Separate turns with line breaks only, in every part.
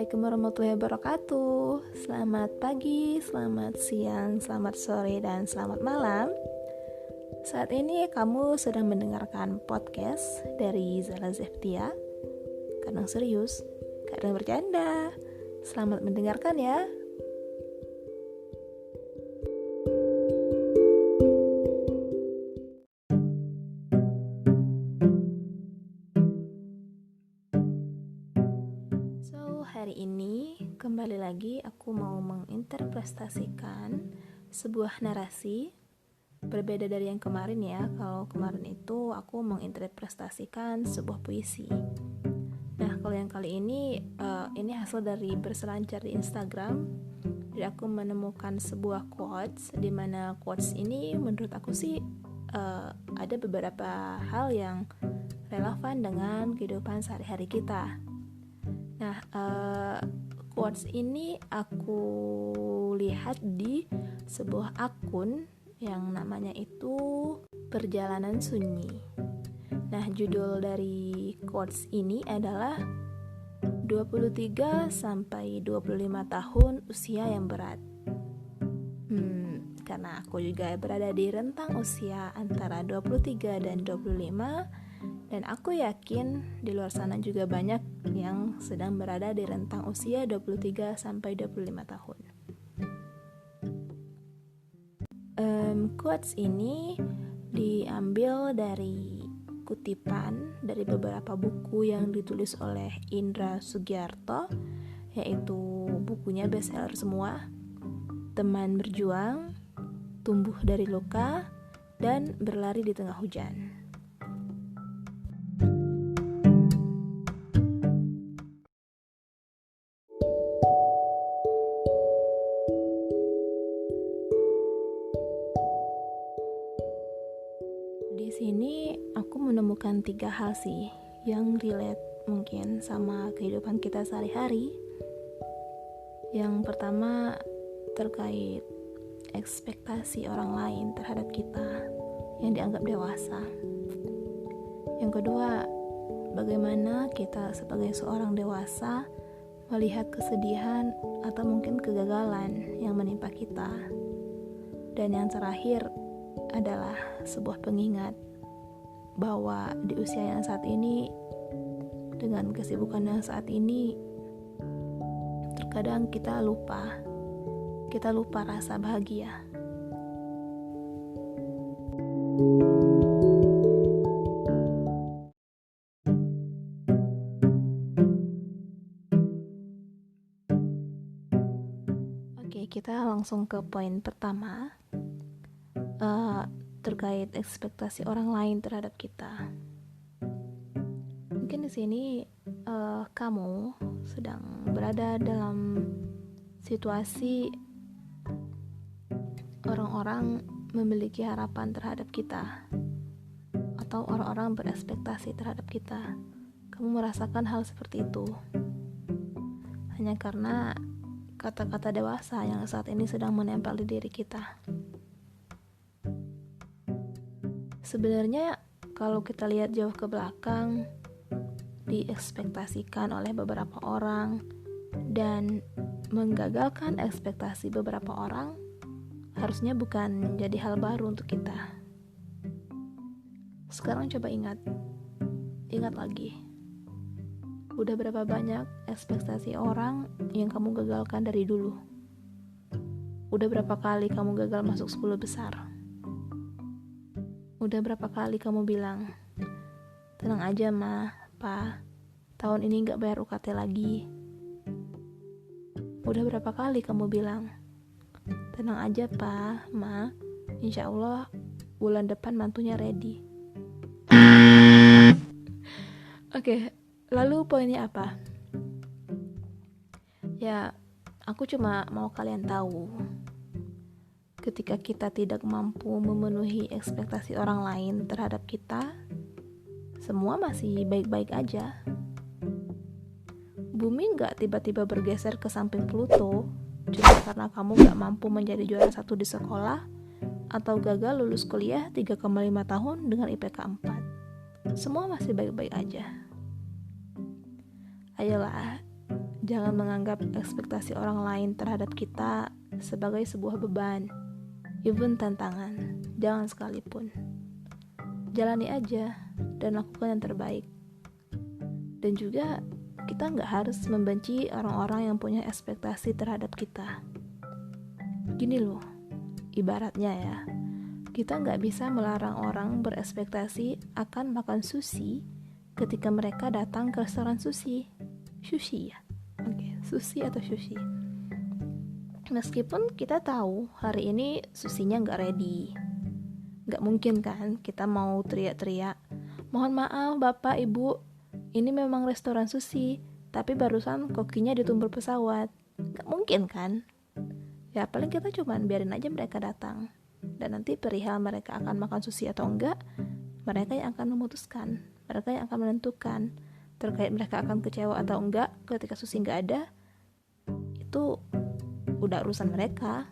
Assalamualaikum warahmatullahi wabarakatuh. Selamat pagi, selamat siang, selamat sore, dan selamat malam. Saat ini kamu sedang mendengarkan podcast dari Zala Zeftia. Kadang serius, kadang bercanda. Selamat mendengarkan ya. Hari ini kembali lagi aku mau menginterpretasikan sebuah narasi. Berbeda dari yang kemarin ya. Kalau kemarin itu aku menginterpretasikan sebuah puisi. Nah, kalau yang kali ini hasil dari berselancar di Instagram. Jadi aku menemukan sebuah quotes, di mana quotes ini menurut aku sih ada beberapa hal yang relevan dengan kehidupan sehari-hari kita. Nah, quotes ini aku lihat di sebuah akun yang namanya itu Perjalanan Sunyi. Nah, judul dari quotes ini adalah 23 sampai 25 tahun usia yang berat. Karena aku juga berada di rentang usia antara 23 dan 25. Dan aku yakin di luar sana juga banyak yang sedang berada di rentang usia 23 sampai 25 tahun. Quotes ini diambil dari kutipan dari beberapa buku yang ditulis oleh Indra Sugiarto, yaitu bukunya bestseller semua, Teman Berjuang, Tumbuh dari Luka, dan Berlari di Tengah Hujan. Di sini aku menemukan 3 hal sih yang relate mungkin sama kehidupan kita sehari-hari. Yang pertama terkait ekspektasi orang lain terhadap kita yang dianggap dewasa. Yang kedua, bagaimana kita sebagai seorang dewasa melihat kesedihan atau mungkin kegagalan yang menimpa kita. Dan yang terakhir adalah sebuah pengingat bahwa di usia yang saat ini, dengan kesibukan yang saat ini, terkadang kita lupa rasa bahagia. Oke, kita langsung ke poin pertama. Terkait ekspektasi orang lain terhadap kita. Mungkin di sini kamu sedang berada dalam situasi orang-orang memiliki harapan terhadap kita, atau orang-orang berekspektasi terhadap kita. Kamu merasakan hal seperti itu hanya karena kata-kata dewasa yang saat ini sedang menempel di diri kita. Sebenarnya kalau kita lihat jauh ke belakang, diekspektasikan oleh beberapa orang dan menggagalkan ekspektasi beberapa orang harusnya bukan jadi hal baru untuk kita. Sekarang coba ingat lagi. Udah berapa banyak ekspektasi orang yang kamu gagalkan dari dulu? Udah berapa kali kamu gagal masuk 10 besar? Udah berapa kali kamu bilang, tenang aja ma, pa, tahun ini gak bayar UKT lagi? Udah berapa kali kamu bilang, tenang aja pa, ma, insya Allah bulan depan mantunya ready? Oke, lalu poinnya apa? Ya, aku cuma mau kalian tahu, ketika kita tidak mampu memenuhi ekspektasi orang lain terhadap kita, semua masih baik-baik aja. Bumi gak tiba-tiba bergeser ke samping Pluto cuma karena kamu gak mampu menjadi juara 1 di sekolah, atau gagal lulus kuliah 3,5 tahun dengan IPK 4. Semua masih baik-baik aja. Ayolah, Jangan menganggap ekspektasi orang lain terhadap kita sebagai sebuah beban, even tantangan. Jangan sekalipun. Jalani aja dan lakukan yang terbaik. Dan juga kita nggak harus membenci orang-orang yang punya ekspektasi terhadap kita. Gini loh, ibaratnya ya, kita nggak bisa melarang orang berekspektasi akan makan sushi ketika mereka datang ke restoran sushi. Sushi ya? Oke, sushi atau sushi. Meskipun kita tahu hari ini sushinya nggak ready. Nggak mungkin kan kita mau teriak-teriak, mohon maaf bapak ibu, ini memang restoran sushi, tapi barusan kokinya ditumpul pesawat. Nggak mungkin kan? Ya paling kita cuman biarin aja mereka datang. Dan nanti perihal mereka akan makan sushi atau enggak, mereka yang akan memutuskan, mereka yang akan menentukan. Terkait mereka akan kecewa atau enggak ketika sushi enggak ada, itu udah urusan mereka.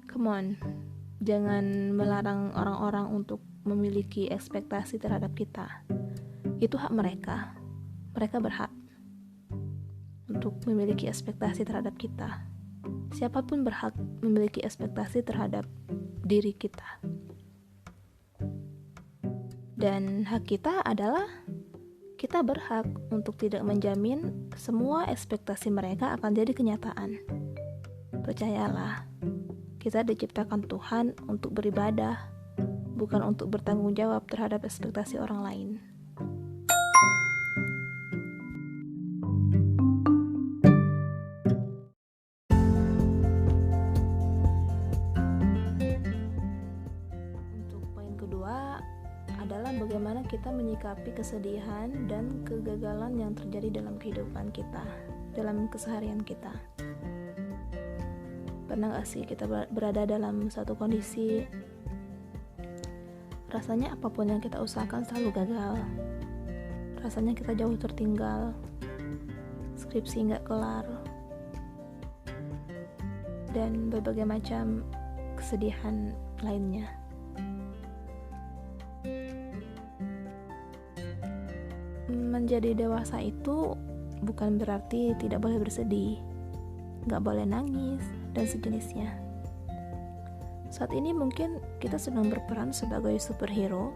Come on, jangan melarang orang-orang untuk memiliki ekspektasi terhadap kita. Itu hak mereka. Mereka berhak untuk memiliki ekspektasi terhadap kita. Siapapun berhak memiliki ekspektasi terhadap diri kita. Dan hak kita adalah kita berhak untuk tidak menjamin semua ekspektasi mereka akan jadi kenyataan. Percayalah, kita diciptakan Tuhan untuk beribadah, bukan untuk bertanggung jawab terhadap ekspektasi orang lain. Untuk poin kedua adalah bagaimana kita menyikapi kesedihan dan kegagalan yang terjadi dalam kehidupan kita, dalam keseharian kita. Pernah gak sih kita berada dalam satu kondisi rasanya apapun yang kita usahakan selalu gagal, rasanya kita jauh tertinggal, skripsi gak kelar, dan berbagai macam kesedihan lainnya. Menjadi dewasa itu bukan berarti tidak boleh bersedih, gak boleh nangis, dan sejenisnya. Saat ini mungkin kita sedang berperan sebagai superhero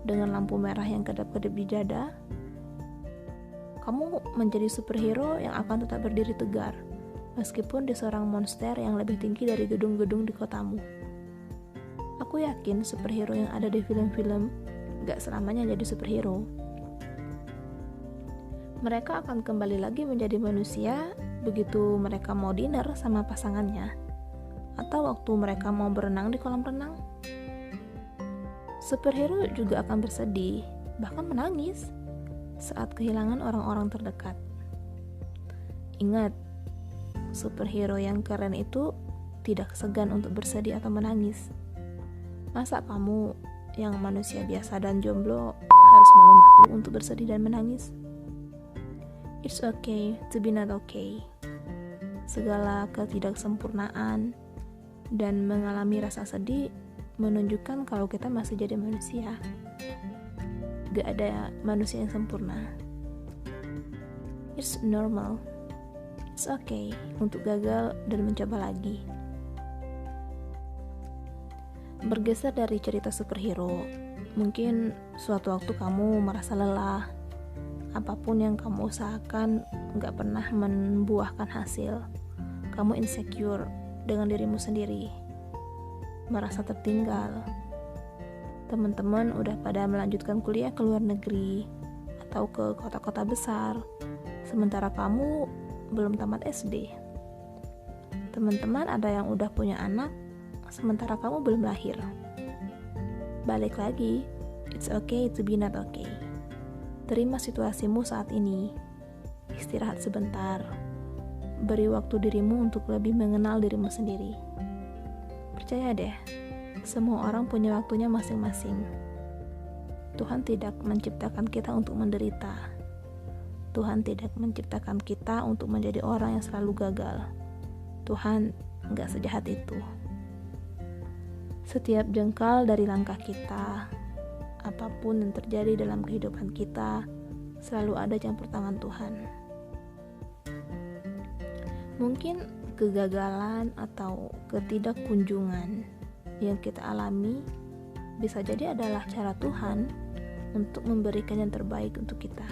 dengan lampu merah yang kedap-kedip di dada. Kamu menjadi superhero yang akan tetap berdiri tegar meskipun diserang monster yang lebih tinggi dari gedung-gedung di kotamu. Aku yakin superhero yang ada di film-film gak selamanya jadi superhero. Mereka akan kembali lagi menjadi manusia begitu mereka mau dinner sama pasangannya, atau waktu mereka mau berenang di kolam renang. Superhero juga akan bersedih, bahkan menangis saat kehilangan orang-orang terdekat. Ingat, superhero yang keren itu tidak segan untuk bersedih atau menangis. Masa kamu yang manusia biasa dan jomblo harus malu-malu untuk bersedih dan menangis? It's okay to be not okay. Segala ketidaksempurnaan dan mengalami rasa sedih menunjukkan kalau kita masih jadi manusia. Gak ada manusia yang sempurna. It's normal. It's okay untuk gagal dan mencoba lagi. Bergeser dari cerita superhero, mungkin suatu waktu kamu merasa lelah. Apapun yang kamu usahakan gak pernah membuahkan hasil. Kamu insecure dengan dirimu sendiri, merasa tertinggal. Teman-teman udah pada melanjutkan kuliah ke luar negeri atau ke kota-kota besar, sementara kamu belum tamat SD. Teman-teman ada yang udah punya anak, sementara kamu belum lahir. Balik lagi, it's okay to be not okay. Terima situasimu saat ini. Istirahat sebentar. Beri waktu dirimu untuk lebih mengenal dirimu sendiri. Percaya deh, semua orang punya waktunya masing-masing. Tuhan tidak menciptakan kita untuk menderita. Tuhan tidak menciptakan kita untuk menjadi orang yang selalu gagal. Tuhan gak sejahat itu. Setiap jengkal dari langkah kita, apapun yang terjadi dalam kehidupan kita, selalu ada campur tangan Tuhan. Mungkin kegagalan atau ketidakkunjungan yang kita alami bisa jadi adalah cara Tuhan untuk memberikan yang terbaik untuk kita.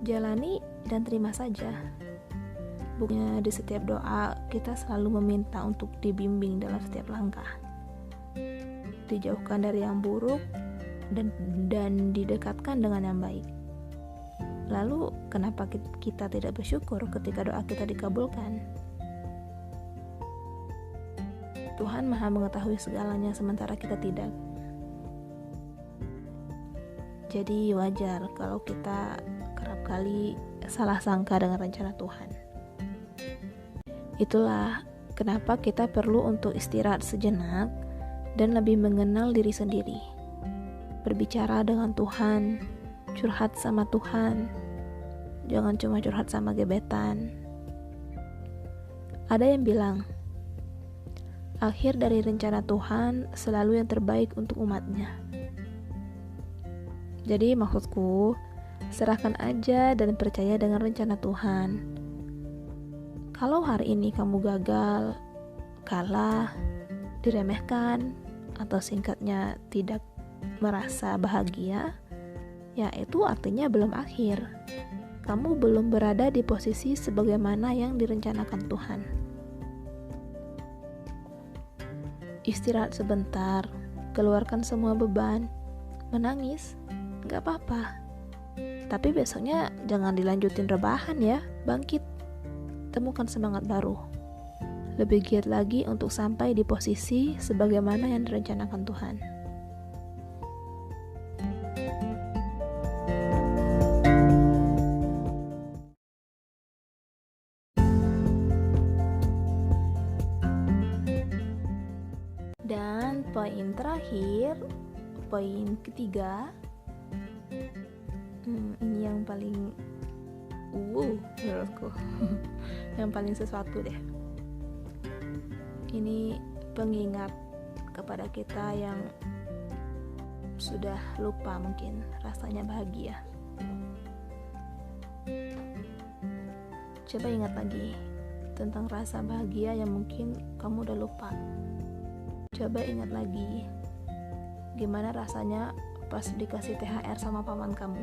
Jalani dan terima saja. Bukannya di setiap doa kita selalu meminta untuk dibimbing dalam setiap langkah, dijauhkan dari yang buruk dan didekatkan dengan yang baik. Lalu kenapa kita tidak bersyukur ketika doa kita dikabulkan? Tuhan Maha mengetahui segalanya sementara kita tidak. Jadi wajar kalau kita kerap kali salah sangka dengan rencana Tuhan. Itulah kenapa kita perlu untuk istirahat sejenak dan lebih mengenal diri sendiri. Berbicara dengan Tuhan, curhat sama Tuhan. Jangan cuma curhat sama gebetan. Ada yang bilang, akhir dari rencana Tuhan selalu yang terbaik untuk umatnya. Jadi maksudku, serahkan aja dan percaya dengan rencana Tuhan. Kalau hari ini kamu gagal, kalah, diremehkan, atau singkatnya tidak merasa bahagia, ya itu artinya belum akhir. Kamu belum berada di posisi sebagaimana yang direncanakan Tuhan. Istirahat sebentar, keluarkan semua beban, menangis, gak apa-apa. Tapi besoknya jangan dilanjutin rebahan ya, bangkit. Temukan semangat baru. Lebih giat lagi untuk sampai di posisi sebagaimana yang direncanakan Tuhan. Dan poin terakhir, poin ketiga, ini yang paling menurutku yang paling sesuatu deh. Ini pengingat kepada kita yang sudah lupa mungkin rasanya bahagia. Coba ingat lagi tentang rasa bahagia yang mungkin kamu udah lupa. Coba ingat lagi gimana rasanya pas dikasih THR sama paman kamu.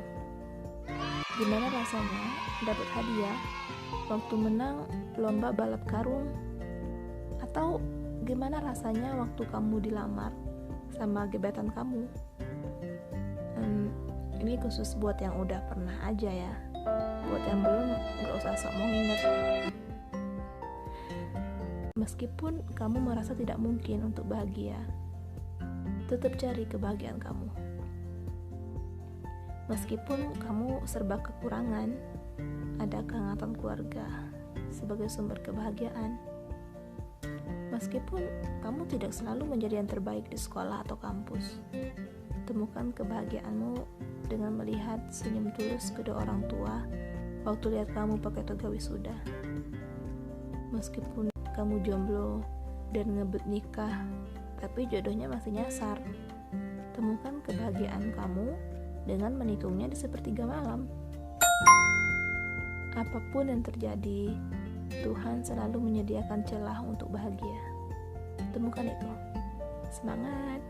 Gimana rasanya dapat hadiah waktu menang lomba balap karung, atau gimana rasanya waktu kamu dilamar sama gebetan kamu. Ini khusus buat yang udah pernah aja ya. Buat yang belum, gak usah sok mau ingat. Meskipun kamu merasa tidak mungkin untuk bahagia, tetap cari kebahagiaan kamu. Meskipun kamu serba kekurangan, ada kehangatan keluarga sebagai sumber kebahagiaan. Meskipun kamu tidak selalu menjadi yang terbaik di sekolah atau kampus, temukan kebahagiaanmu dengan melihat senyum tulus kedua orang tua waktu lihat kamu pakai toga wisuda. Meskipun kamu jomblo dan ngebet nikah, tapi jodohnya masih nyasar, temukan kebahagiaan kamu dengan menikungnya di sepertiga malam. Apapun yang terjadi, Tuhan selalu menyediakan celah untuk bahagia. Temukan itu. Semangat!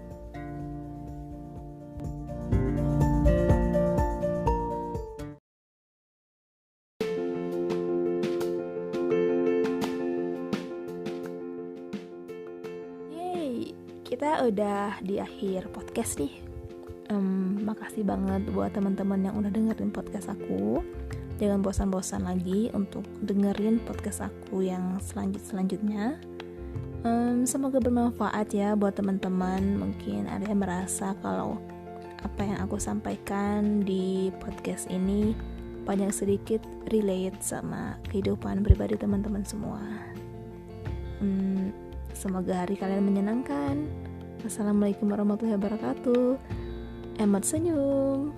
Yeay, kita udah di akhir podcast nih. Makasih banget buat teman-teman yang udah dengerin podcast aku. Jangan bosan-bosan lagi untuk dengerin podcast aku yang selanjutnya. Semoga bermanfaat ya buat teman-teman. Mungkin ada yang merasa kalau apa yang aku sampaikan di podcast ini banyak sedikit relate sama kehidupan pribadi teman-teman semua. Semoga hari kalian menyenangkan. Assalamualaikum warahmatullahi wabarakatuh. Emot senyum.